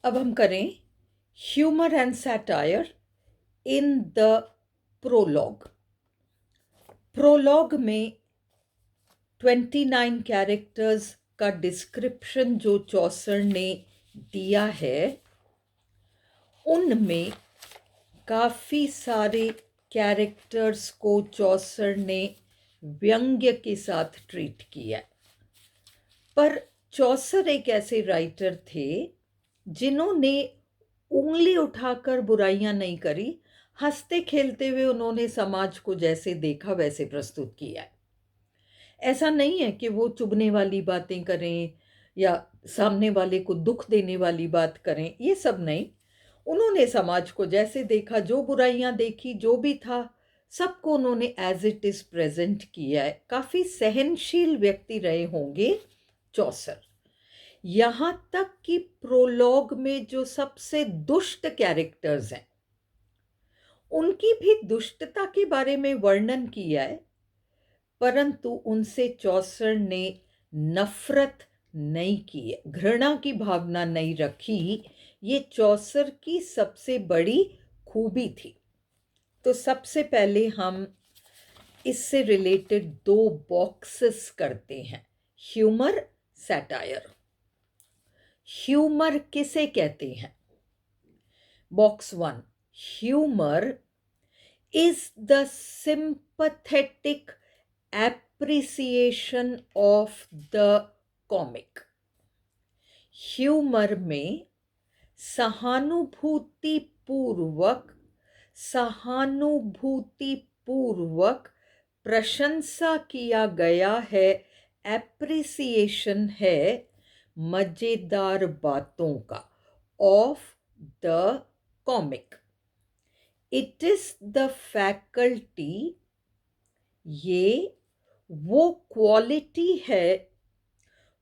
अब हम करें humour and satire in the prologue. Prologue में 29 कैरेक्टर्स का डिस्क्रिप्शन जो चौसर ने दिया है, उनमें काफ़ी सारे कैरेक्टर्स को चौसर ने व्यंग्य के साथ ट्रीट किया। पर चौसर एक ऐसे राइटर थे जिन्होंने उंगली उठाकर बुराइयां नहीं करी, हंसते खेलते हुए उन्होंने समाज को जैसे देखा वैसे प्रस्तुत किया। ऐसा नहीं है कि वो चुभने वाली बातें करें या सामने वाले को दुख देने वाली बात करें, ये सब नहीं। उन्होंने समाज को जैसे देखा, जो बुराइयां देखी, जो भी था, सबको उन्होंने एज इट इज प्रेजेंट किया है। काफी सहनशील व्यक्ति रहे होंगे चौसर। यहां तक कि प्रोलॉग में जो सबसे दुष्ट कैरेक्टर्स हैं, उनकी भी दुष्टता के बारे में वर्णन किया है, परंतु उनसे चौसर ने नफरत नहीं की, घृणा की भावना नहीं रखी। ये चौसर की सबसे बड़ी खूबी थी। तो सबसे पहले हम इससे रिलेटेड दो बॉक्सेस करते हैं, ह्यूमर, सैटायर। ह्यूमर किसे कहते हैं? Box 1, humour is the sympathetic appreciation of the comic। Humour में सहानुभूतिपूर्वक प्रशंसा किया गया है, एप्रिसिएशन है मजेदार बातों का, of the comic. It is the faculty, ये वो क्वालिटी है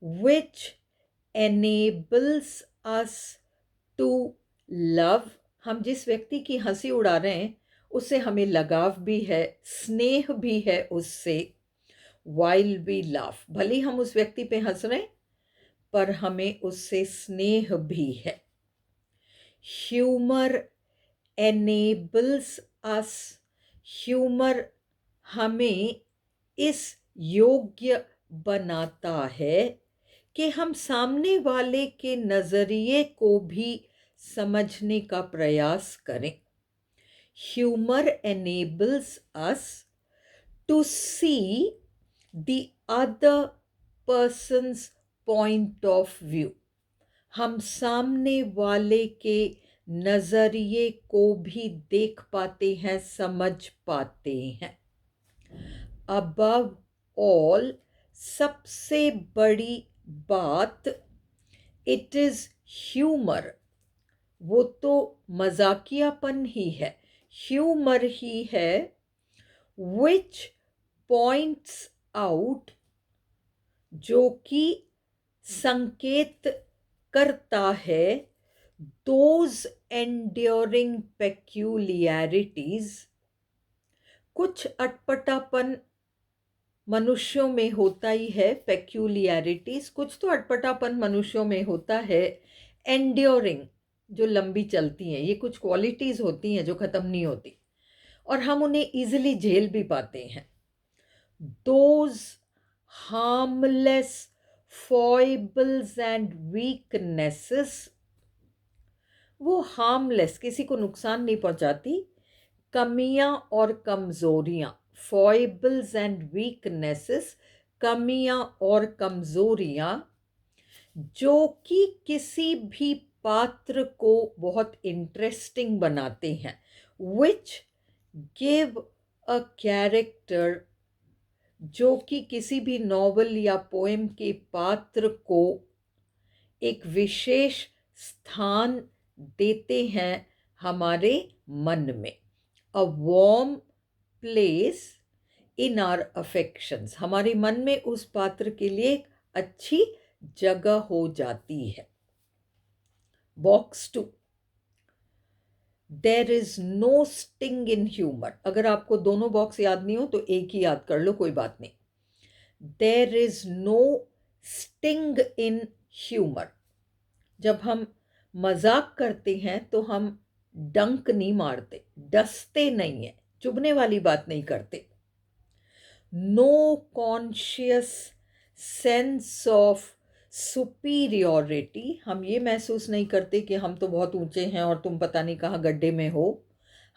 विच enables us to love। हम जिस व्यक्ति की हंसी उड़ा रहे हैं उससे हमें लगाव भी है, स्नेह भी है उससे। while we laugh, भले हम उस व्यक्ति पे हंस रहे हैं पर हमें उससे स्नेह भी है। ह्यूमर enables us, ह्यूमर हमें इस योग्य बनाता है कि हम सामने वाले के नज़रिए को भी समझने का प्रयास करें। Humour enables us to see the other person's point of view। हम सामने वाले के नज़रिए को भी देख पाते हैं, समझ पाते हैं। above all, सबसे बड़ी बात, इट इज ह्यूमर, वो तो मजाकियापन ही है, ह्यूमर ही है विच पॉइंट्स आउट, जो कि संकेत करता है दोज एंड्योरिंग पेक्यूलियरिटीज। कुछ अटपटापन मनुष्यों में होता ही है, पेक्यूलियरिटीज, कुछ तो अटपटापन मनुष्यों में होता है। एंड्योरिंग, जो लंबी चलती हैं, ये कुछ क्वालिटीज होती हैं जो खत्म नहीं होती और हम उन्हें इजीली झेल भी पाते हैं। दोज हार्मलेस फॉइबल्स एंड वीकनेसेस, वो हार्मलेस, किसी को नुकसान नहीं पहुंचाती, कमियां और कमजोरियां, फॉइबल्स एंड वीकनेसेस, कमियां और कमजोरियां, जो कि किसी भी पात्र को बहुत इंटरेस्टिंग बनाते हैं, विच गिव अ कैरेक्टर, जो कि किसी भी नॉवल या पोएम के पात्र को एक विशेष स्थान देते हैं हमारे मन में। A warm place in our affections, हमारे मन में उस पात्र के लिए एक अच्छी जगह हो जाती है। Box 2, there is no sting in humour. अगर आपको दोनों बॉक्स याद नहीं हो तो एक ही याद कर लो, कोई बात नहीं। There is no sting in humour. जब हम मजाक करते हैं तो हम डंक नहीं मारते, डसते नहीं हैं, चुभने वाली बात नहीं करते। No conscious sense of superiority, हम ये महसूस नहीं करते कि हम तो बहुत ऊंचे हैं और तुम पता नहीं कहाँ गड्ढे में हो।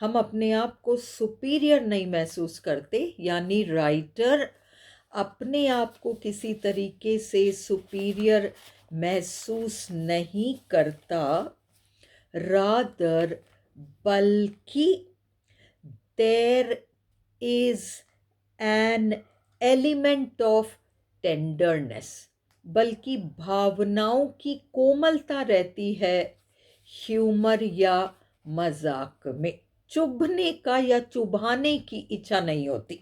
हम अपने आप को सुपीरियर नहीं महसूस करते, यानी राइटर अपने आप को किसी तरीके से सुपीरियर महसूस नहीं करता, रादर बल्कि there is an element of tenderness, बल्कि भावनाओं की कोमलता रहती है ह्यूमर या मजाक में। चुभने का या चुभाने की इच्छा नहीं होती।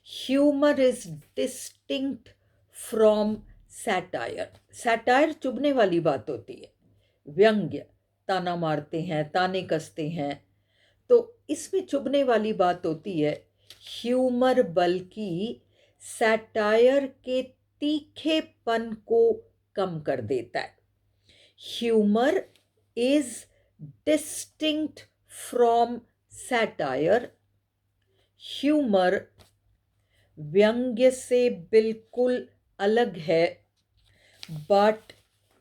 Humour is distinct from satire, satire चुभने वाली बात होती है, व्यंग्य, ताना मारते हैं, ताने कसते हैं, तो इसमें चुभने वाली बात होती है। ह्यूमर बल्कि सैटायर के तीखेपन को कम कर देता है। Humour is distinct from satire, humour व्यंग्य से बिल्कुल अलग है, बट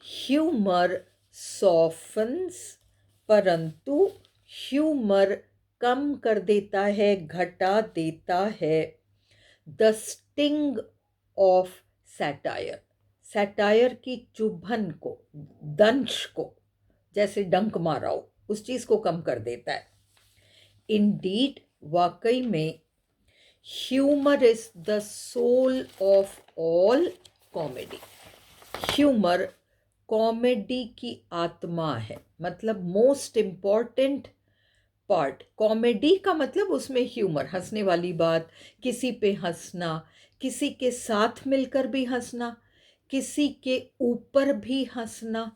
ह्यूमर सॉफ्टन्स, परंतु ह्यूमर कम कर देता है, घटा देता है the sting of satire, satire की चुभन को, दंश को, जैसे डंक मारा हो उस चीज को कम कर देता है। इंडीड, वाकई में, humour is the soul of all comedy, humour comedy की आत्मा है, मतलब मोस्ट इम्पॉर्टेंट पार्ट। कॉमेडी का मतलब उसमें ह्यूमर, हंसने वाली बात, किसी पे हंसना, किसी के साथ मिलकर भी हंसना, किसी के ऊपर भी हंसना,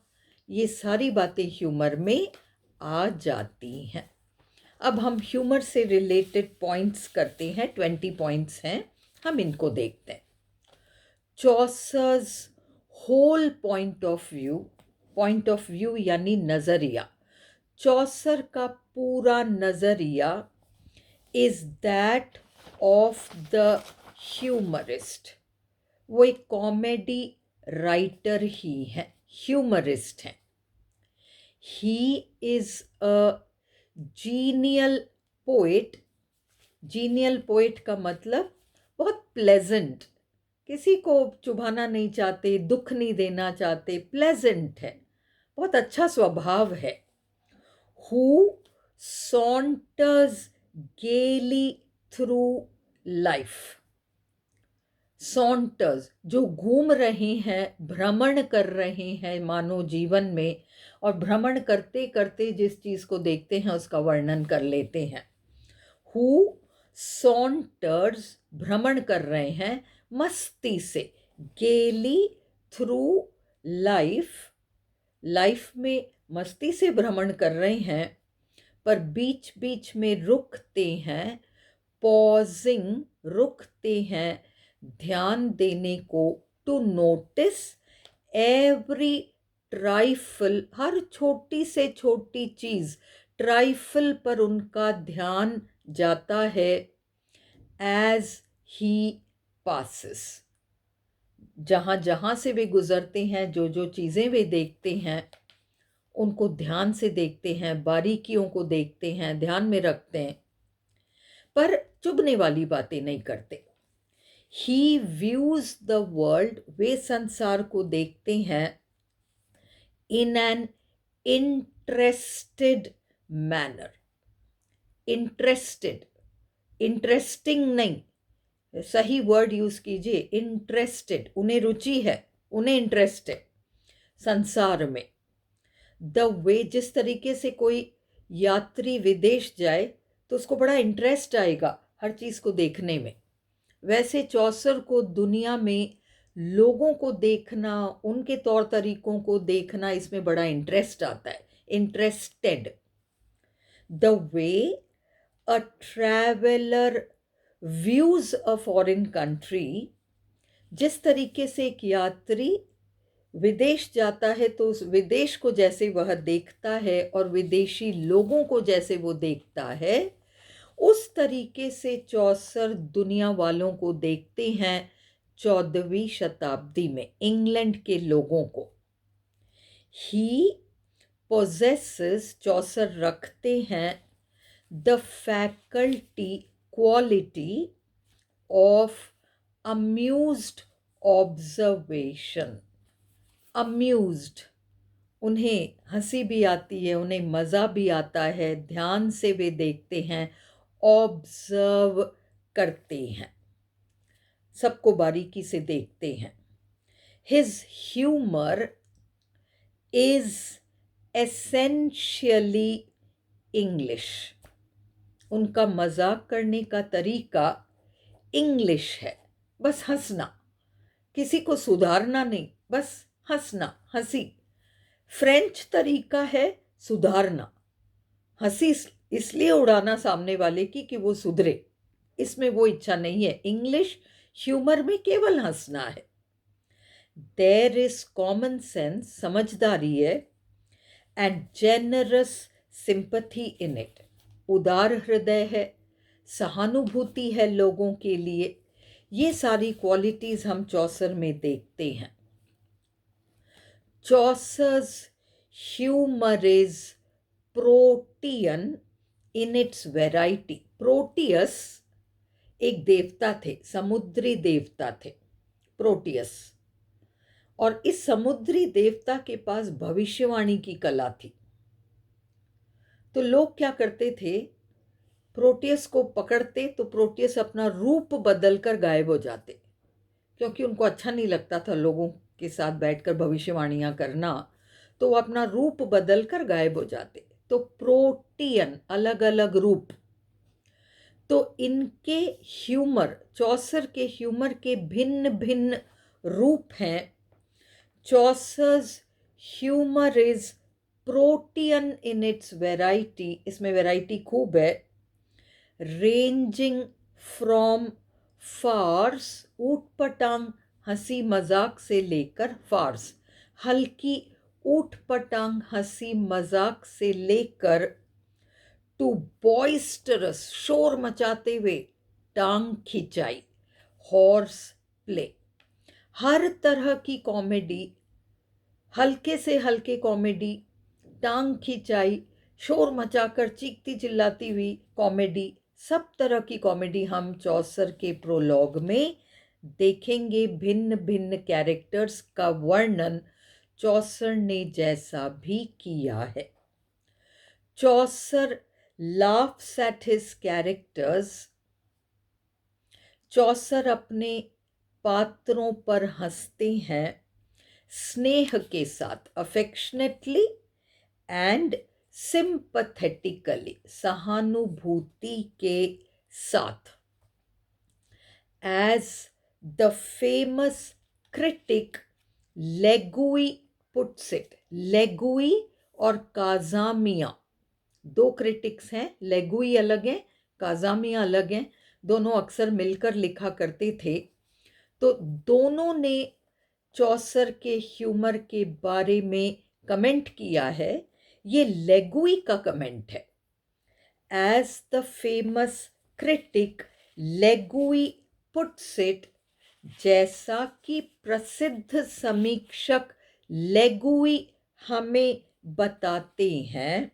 ये सारी बातें ह्यूमर में आ जाती हैं। अब हम ह्यूमर से रिलेटेड पॉइंट्स करते हैं, 20 पॉइंट्स हैं, हम इनको देखते हैं। चॉसर्स होल पॉइंट ऑफ व्यू यानी नज़रिया, चौसर का पूरा नज़रिया is that of the humourist, वो एक कॉमेडी राइटर ही है, ह्यूमरिस्ट हैं। He is a genial poet, genial poet का मतलब बहुत प्लेजेंट, किसी को चुभाना नहीं चाहते, दुख नहीं देना चाहते, प्लेजेंट है, बहुत अच्छा स्वभाव है। Who saunters gaily through life, सॉन्टर्स जो घूम रहे हैं, भ्रमण कर रहे हैं मानव जीवन में, और भ्रमण करते करते जिस चीज़ को देखते हैं उसका वर्णन कर लेते हैं। हु सॉन्टर्स, भ्रमण कर रहे हैं मस्ती से, गेली थ्रू लाइफ, लाइफ में मस्ती से भ्रमण कर रहे हैं, पर बीच बीच में रुकते हैं, पॉजिंग, रुकते हैं ध्यान देने को, टू नोटिस एवरी ट्राइफल, हर छोटी से छोटी चीज, ट्राइफल पर उनका ध्यान जाता है, एज ही पासिस, जहाँ जहाँ से वे गुजरते हैं, जो जो चीज़ें वे देखते हैं उनको ध्यान से देखते हैं, बारीकियों को देखते हैं, ध्यान में रखते हैं, पर चुभने वाली बातें नहीं करते। ही व्यूज द वर्ल्ड, वे संसार को देखते हैं in an interested manner, interested, interesting नहीं, सही वर्ड यूज कीजिए, इंटरेस्टेड, उन्हें रुचि है, उन्हें इंटरेस्ट है संसार में। द वे, जिस तरीके से कोई यात्री विदेश जाए तो उसको बड़ा इंटरेस्ट आएगा हर चीज़ को देखने में, वैसे चौसर को दुनिया में लोगों को देखना, उनके तौर तरीकों को देखना, इसमें बड़ा इंटरेस्ट आता है, interested. The way a traveller views a foreign country, जिस तरीके से एक यात्री विदेश जाता है तो उस विदेश को जैसे वह देखता है और विदेशी लोगों को जैसे वो देखता है, उस तरीके से चौसर दुनिया वालों को देखते हैं 14वीं शताब्दी में इंग्लैंड के लोगों को। ही पोजेसेस, चौसर रखते हैं, the faculty, quality of amused observation. Amused, उन्हें हंसी भी आती है, उन्हें मज़ा भी आता है, ध्यान से वे देखते हैं, ऑब्जर्व करते हैं, सबको बारीकी से देखते हैं। His humour is essentially English. उनका मजाक करने का तरीका इंग्लिश है, बस हंसना, किसी को सुधारना नहीं, बस हंसना, हंसी। फ्रेंच तरीका है सुधारना, हंसी इसलिए उड़ाना सामने वाले की कि वो सुधरे, इसमें वो इच्छा नहीं है। इंग्लिश ह्यूमर में केवल हंसना है। देयर इज कॉमन सेंस, समझदारी है, and generous sympathy in it, उदार हृदय है, सहानुभूति है लोगों के लिए। ये सारी क्वालिटीज हम चौसर में देखते हैं। Chaucer's humor is Protean in its variety. Proteus एक देवता थे, समुद्री देवता थे, प्रोटियस। और इस समुद्री देवता के पास भविष्यवाणी की कला थी। तो लोग क्या करते थे, प्रोटियस को पकड़ते तो प्रोटियस अपना रूप बदलकर गायब हो जाते, क्योंकि उनको अच्छा नहीं लगता था लोगों के साथ बैठकर भविष्यवाणियां करना, तो वो अपना रूप बदलकर गायब हो जाते। तो प्रोटियन, अलग अलग रूप। तो इनके ह्यूमर, चौसर के ह्यूमर के भिन्न भिन्न रूप हैं। Chaucer's humour is protean in its variety, इसमें वेराइटी खूब है। रेंजिंग फ्रॉम फार्स, ऊटपटांग हंसी मजाक से लेकर, फार्स हल्की ऊटपटांग हंसी मजाक से लेकर, टू बॉइस्टरस शोर मचाते हुए, टांग खिंचाई, हॉर्स प्ले। हर तरह की कॉमेडी, हल्के से हल्के कॉमेडी, टांग खिंचाई, शोर मचाकर चीखती चिल्लाती हुई कॉमेडी, सब तरह की कॉमेडी हम चौसर के प्रोलॉग में देखेंगे। भिन्न भिन्न कैरेक्टर्स का वर्णन चौसर ने जैसा भी किया है। चौसर laughs at his characters, चौसर अपने पात्रों पर हंसते हैं स्नेह के साथ, अफेक्शनेटली, एंड सिंपथेटिकली, सहानुभूति के साथ। As the famous critic Legouis puts it, Legouis और काजामिया दो क्रिटिक्स हैं, लेगुई अलग हैं, काजामिया अलग हैं, दोनों अक्सर मिलकर लिखा करते थे। तो दोनों ने चौसर के ह्यूमर के बारे में कमेंट किया है। ये लेगुई का कमेंट है। As the famous critic Legouis puts it, जैसा कि प्रसिद्ध समीक्षक लेगुई हमें बताते हैं,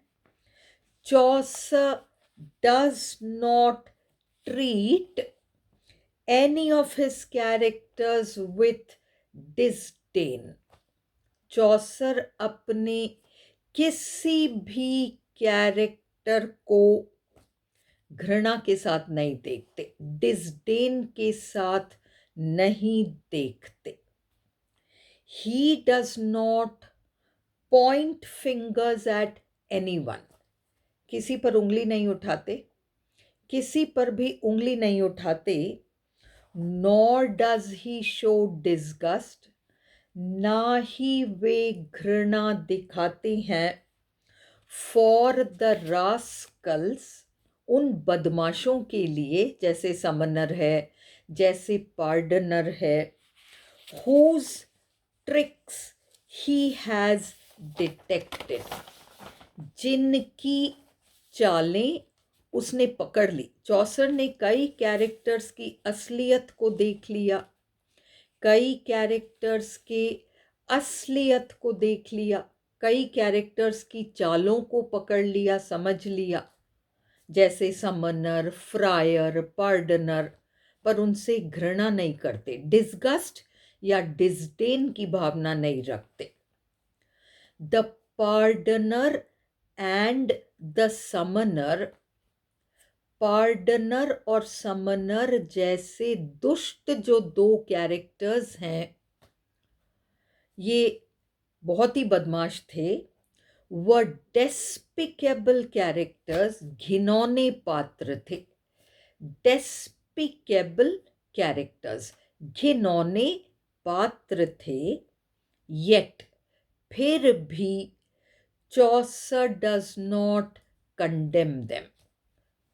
Chaucer does not treat any of his characters with disdain. चौसर अपने किसी भी कैरेक्टर को घृणा के साथ नहीं देखते, डिसडेन के साथ नहीं देखते। He does not point fingers at anyone. किसी पर उंगली नहीं उठाते, किसी पर भी उंगली नहीं उठाते। Nor does he show disgust, ना ही वे घृणा दिखाते हैं। फॉर द रास्कल्स, उन बदमाशों के लिए, जैसे समनर है, जैसे पार्डनर है। Whose tricks he has detected, जिनकी चालें उसने पकड़ ली। चौसर ने कई कैरेक्टर्स की असलियत को देख लिया, कई कैरेक्टर्स के असलियत को देख लिया, कई कैरेक्टर्स की चालों को पकड़ लिया, समझ लिया, जैसे समनर, फ्रायर, पार्डनर, पर उनसे घृणा नहीं करते, डिस्गस्ट या डिस्डेन की भावना नहीं रखते। द पार्डनर एंड द समनर, पार्डनर और समनर जैसे दुष्ट जो दो कैरेक्टर्स हैं, ये बहुत ही बदमाश थे। वह डेस्पिकेबल कैरेक्टर्स, घिनौने पात्र थे। डेस्पिकेबल कैरेक्टर्स, घिनौने पात्र थे। येट, फिर भी, चौसर डज नॉट कंडेम देम,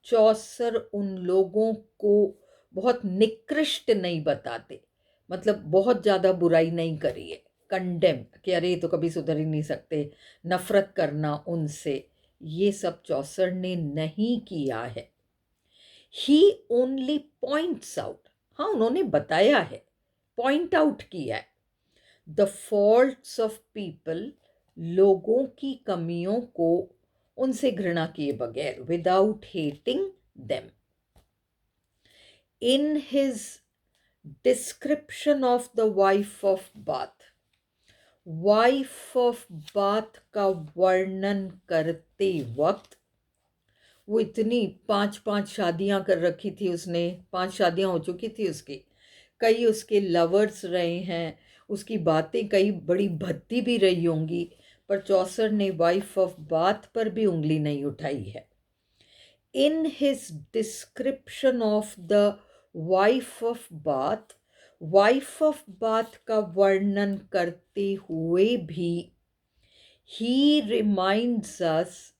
चौसर उन लोगों को बहुत निकृष्ट नहीं बताते, मतलब बहुत ज़्यादा बुराई नहीं करी है। कंडेम कि अरे ये तो कभी सुधर ही नहीं सकते, नफरत करना उनसे, ये सब चौसर ने नहीं किया है। ही ओनली पॉइंट्स आउट, हाँ उन्होंने बताया है, पॉइंट आउट किया है, द फॉल्ट्स ऑफ पीपल, लोगों की कमियों को उनसे घृणा किए बगैर, without hating them. In his description of the wife of Bath, wife of bath का वर्णन करते वक्त, वो इतनी 5-5 शादियां कर रखी थी उसने, 5 शादियां हो चुकी थी उसकी, कई उसके लवर्स रहे हैं, उसकी बातें कई बड़ी भद्दी भी रही होंगी, पर चौसर ने वाइफ ऑफ बाथ पर भी उंगली नहीं उठाई है। In his description of the wife of bath, wife of bath का वर्णन करते हुए भी, ही रिमाइंड्स अस,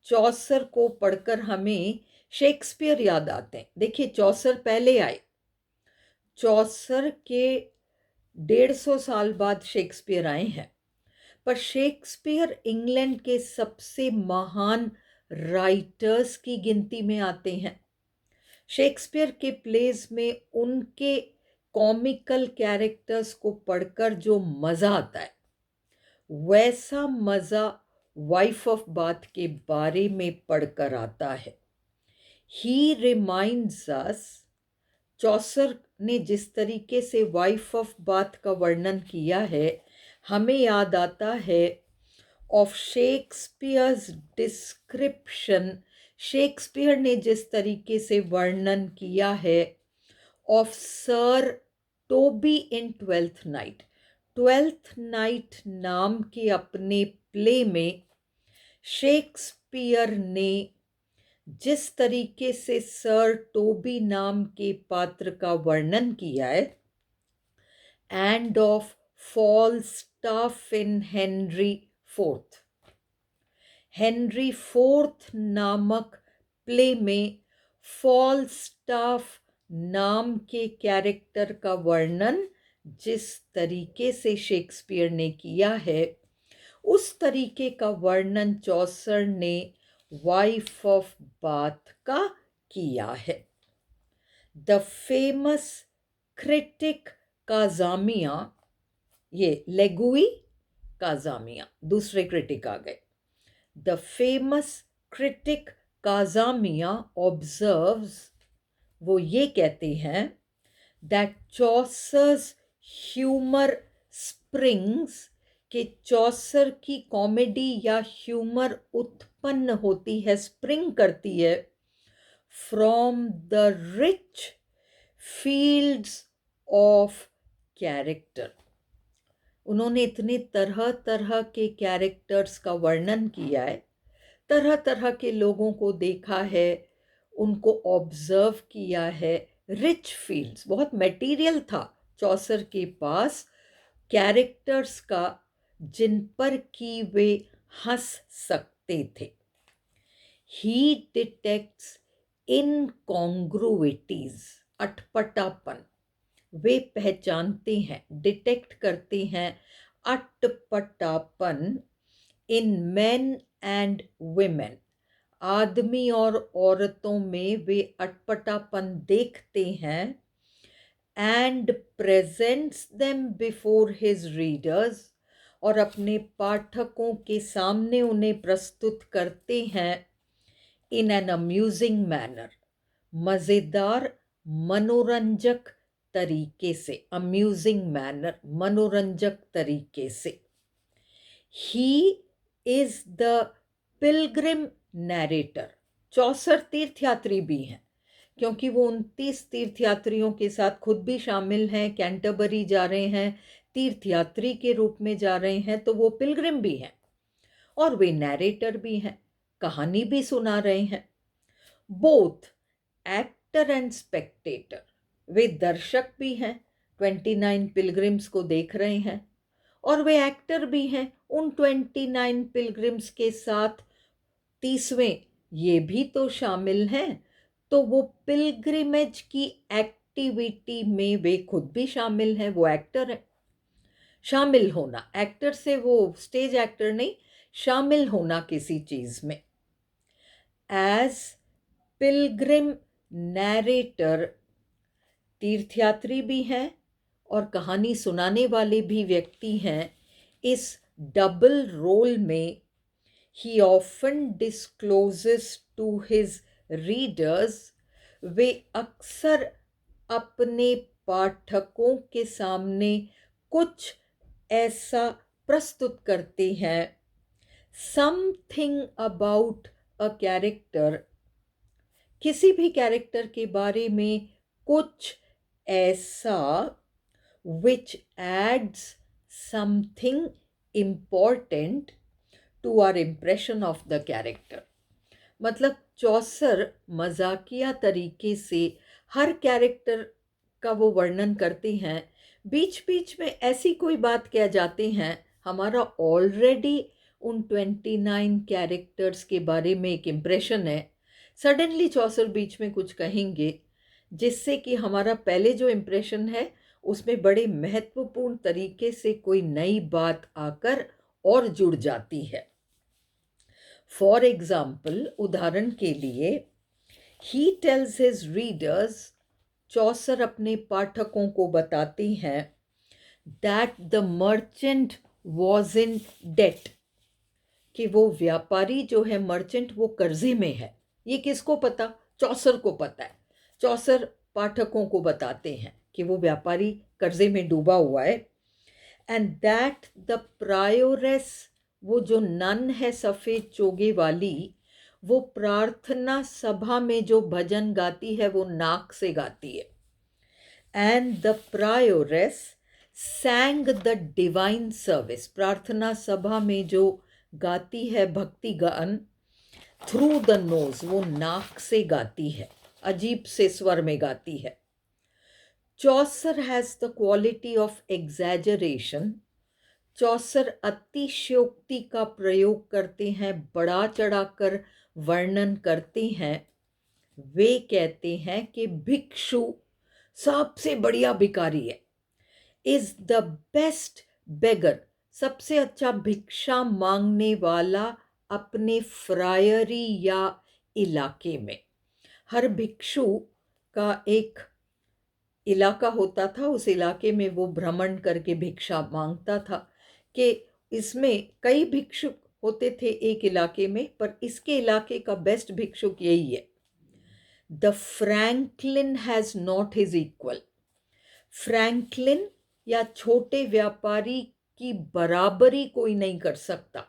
चौसर को पढ़कर हमें शेक्सपियर याद आते हैं। देखिए चौसर पहले आए, चौसर के 150 साल बाद शेक्सपियर आए हैं, पर शेक्सपियर इंग्लैंड के सबसे महान राइटर्स की गिनती में आते हैं। शेक्सपियर के प्लेस में उनके कॉमिकल कैरेक्टर्स को पढ़कर जो मज़ा आता है, वैसा मज़ा वाइफ ऑफ बाथ के बारे में पढ़कर आता है। ही रिमाइंड्स अस, चौसर ने जिस तरीके से वाइफ ऑफ बाथ का वर्णन किया है, हमें याद आता है ऑफ शेक्सपियर्स डिस्क्रिप्शन, शेक्सपियर ने जिस तरीके से वर्णन किया है of sir Toby in Twelfth Night, Twelfth Night नाम के अपने प्ले में शेक्सपियर ने जिस तरीके से सर टोबी नाम के पात्र का वर्णन किया है, end of Falstaff in Henry Fourth, Henry Fourth नामक प्ले में फॉलस्टाफ नाम के कैरेक्टर का वर्णन जिस तरीके से शेक्सपियर ने किया है, उस तरीके का वर्णन चौसर ने वाइफ ऑफ बाथ का किया है। द फेमस क्रिटिक काजामिया, ये लेगुई काजामिया दूसरे क्रिटिक आ गए। द फेमस क्रिटिक काजामिया ऑब्जर्व्स, वो ये कहते हैं दैट चौसर्स ह्यूमर स्प्रिंग्स, कि चौसर की कॉमेडी या ह्यूमर उत्पन्न होती है, स्प्रिंग करती है, from the rich fields of character. उन्होंने इतने तरह तरह के कैरेक्टर्स का वर्णन किया है, तरह तरह के लोगों को देखा है, उनको ऑब्जर्व किया है। रिच फील्ड्स, बहुत मटेरियल था चौसर के पास कैरेक्टर्स का, जिन पर कि वे हंस सकते थे। ही डिटेक्ट्स इनकॉन्ग्रुइटीज, अटपटापन वे पहचानते हैं, डिटेक्ट करते हैं अटपटापन इन मेन एंड वुमेन, आदमी और औरतों में वे अटपटापन देखते हैं, and presents them before his readers, और अपने पाठकों के सामने उन्हें प्रस्तुत करते हैं इन एन अम्यूजिंग मैनर, मज़ेदार मनोरंजक तरीके से, अम्यूजिंग मैनर मनोरंजक तरीके से। He is the pilgrim narrator, Chaucer तीर्थयात्री भी हैं, क्योंकि वो 29 तीर्थयात्रियों के साथ खुद भी शामिल हैं, कैंटरबरी जा रहे हैं, तीर्थयात्री के रूप में जा रहे हैं, तो वो पिलग्रिम भी हैं और वे नैरेटर भी हैं, कहानी भी सुना रहे हैं। बोथ एक्टर एंड स्पेक्टेटर, वे दर्शक भी हैं, 29 पिलग्रिम्स को देख रहे हैं, और वे एक्टर भी हैं, उन 29 पिलग्रिम्स के साथ 30वें ये भी तो शामिल हैं, तो वो पिलग्रिमेज की एक्टिविटी में वे खुद भी शामिल हैं, वो एक्टर हैं। शामिल होना, एक्टर से वो स्टेज एक्टर नहीं, शामिल होना किसी चीज में। एज पिलग्रिम नैरेटर, तीर्थयात्री भी हैं और कहानी सुनाने वाले भी व्यक्ति हैं। इस डबल रोल में he often discloses to his readers, वे अक्सर अपने पाठकों के सामने कुछ ऐसा प्रस्तुत करते हैं, something about a character, किसी भी कैरेक्टर के बारे में कुछ ऐसा, which adds something important to our impression of the character। मतलब चौसर मजाकिया तरीके से हर कैरेक्टर का वो वर्णन करते हैं, बीच बीच में ऐसी कोई बात कह जाते हैं, हमारा ऑलरेडी उन 29 कैरेक्टर्स के बारे में एक इम्प्रेशन है, सडनली चौसर बीच में कुछ कहेंगे जिससे कि हमारा पहले जो इम्प्रेशन है उसमें बड़े महत्वपूर्ण तरीके से कोई नई बात आकर और जुड़ जाती है। फॉर एग्जाम्पल, उदाहरण के लिए, he tells his readers, Chaucer अपने पाठकों को बताते हैं, that the merchant was in debt, कि वो व्यापारी जो है मर्चेंट वो कर्जे में है। ये किसको पता? चौसर को पता है। चौसर पाठकों को बताते हैं कि वो व्यापारी कर्जे में डूबा हुआ है। एंड दैट द प्रायोरेस, वो जो नन है सफ़ेद चोगे वाली, वो प्रार्थना सभा में जो भजन गाती है वो नाक से गाती है। And the prioress sang the divine service, प्रार्थना सभा में जो गाती है भक्ति गान, थ्रू द नोज, वो नाक से गाती है, अजीब से स्वर में गाती है। Chaucer has the quality of exaggeration, Chaucer अतिशयोक्ति का प्रयोग करते हैं, बढ़ा चढ़ाकर वर्णन करते हैं। वे कहते हैं कि भिक्षु सबसे बढ़िया भिखारी है, इज द बेस्ट बेगर, सबसे अच्छा भिक्षा मांगने वाला अपने फ्रायरी या इलाके में। हर भिक्षु का एक इलाका होता था, उस इलाके में वो भ्रमण करके भिक्षा मांगता था, कि इसमें कई भिक्षुक होते थे एक इलाके में, पर इसके इलाके का बेस्ट भिक्षुक यही है। The Franklin has not his equal, Franklin या छोटे व्यापारी की बराबरी कोई नहीं कर सकता।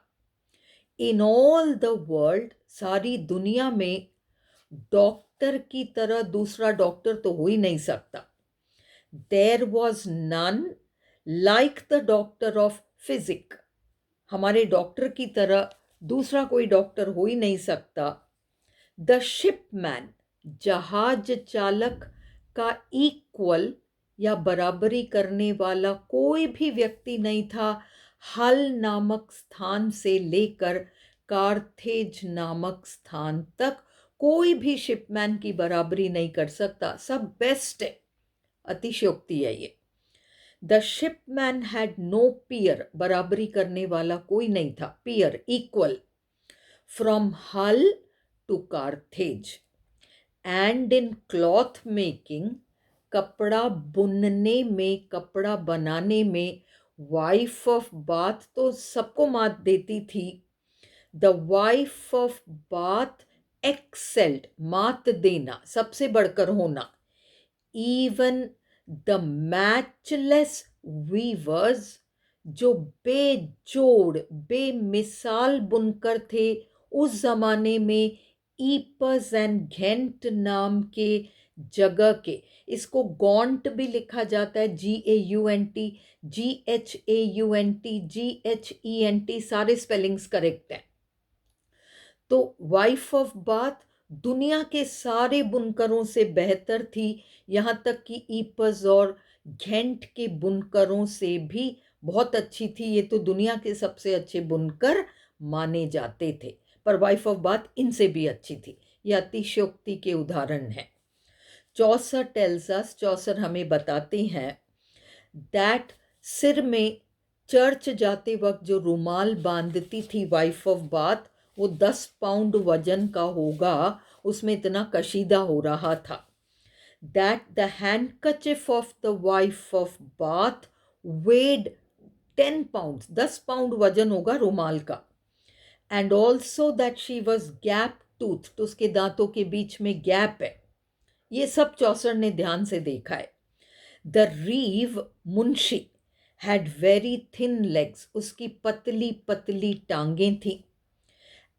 इन ऑल द वर्ल्ड, सारी दुनिया में डॉक्टर की तरह दूसरा डॉक्टर तो हो ही नहीं सकता। There was none like the doctor of physic, हमारे डॉक्टर की तरह दूसरा कोई डॉक्टर हो ही नहीं सकता। द शिपमैन, जहाज चालक का इक्वल या बराबरी करने वाला कोई भी व्यक्ति नहीं था। हल नामक स्थान से लेकर कार्थेज नामक स्थान तक कोई भी शिपमैन की बराबरी नहीं कर सकता, सब बेस्ट है। अतिशयोक्ति है ये। The shipman had no peer, बराबरी करने वाला कोई नहीं था, peer equal, from Hull to Carthage, and in cloth making, कपड़ा बुनने में, कपड़ा बनाने में, वाइफ ऑफ बाथ तो सबको मात देती थी, the wife of bath excelled, मात देना, सबसे बढ़कर होना, इवन द मैचलेस वीवर्स, जो बेजोड़ बेमिसाल बुनकर थे उस जमाने में, ईपस एंड घेंट नाम के जगह के, इसको गॉन्ट भी लिखा जाता है, GAUNT, GHAUNT, GHENT, सारे स्पेलिंग्स करेक्ट हैं। तो वाइफ ऑफ बाथ दुनिया के सारे बुनकरों से बेहतर थी, यहाँ तक कि ईपस और घेंट के बुनकरों से भी बहुत अच्छी थी। ये तो दुनिया के सबसे अच्छे बुनकर माने जाते थे, पर वाइफ ऑफ बाथ इनसे भी अच्छी थी। ये अतिशयोक्ति के उदाहरण हैं। चौसर टेल्स अस, चौसर हमें बताते हैं दैट सिर में चर्च जाते वक्त जो रुमाल बांधती थी वाइफ ऑफ बाथ, वो 10 पाउंड वजन का होगा, उसमें इतना कशीदा हो रहा था। That the handkerchief of the wife of Bath weighed 10 pound, 10 pound वजन होगा रुमाल का। And also that she was gap tooth, तो उसके दांतों के बीच में गैप है। ये सब चौसर ने ध्यान से देखा है। The रीव Munshi had very thin legs, उसकी पतली पतली टांगें थी।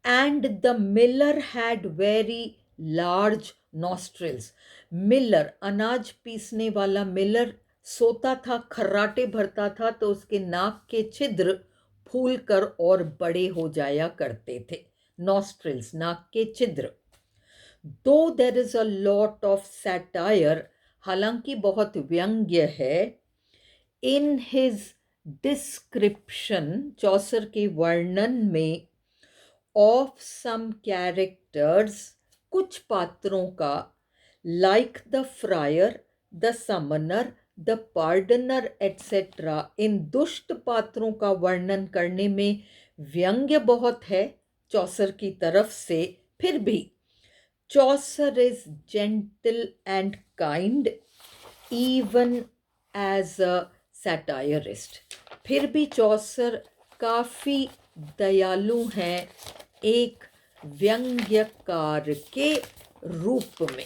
And the Miller had very large nostrils, Miller अनाज पीसने वाला मिलर सोता था, खर्राटे भरता था, तो उसके नाक के छिद्र फूल कर और बड़े हो जाया करते थे, नॉस्ट्रिल्स नाक के छिद्र। दो there is a lot of satire, हालांकि बहुत व्यंग्य है, इन हिज डिस्क्रिप्शन, चौसर के वर्णन में, ऑफ सम कैरेक्टर्स, कुछ पात्रों का, like the friar, the summoner, the pardoner etcetera, इन दुष्ट पात्रों का वर्णन करने में व्यंग्य बहुत है चौसर की तरफ से। फिर भी Chaucer is gentle and kind even as a satirist, फिर भी चौसर काफ़ी दयालु हैं एक व्यंग्यकार के रूप में।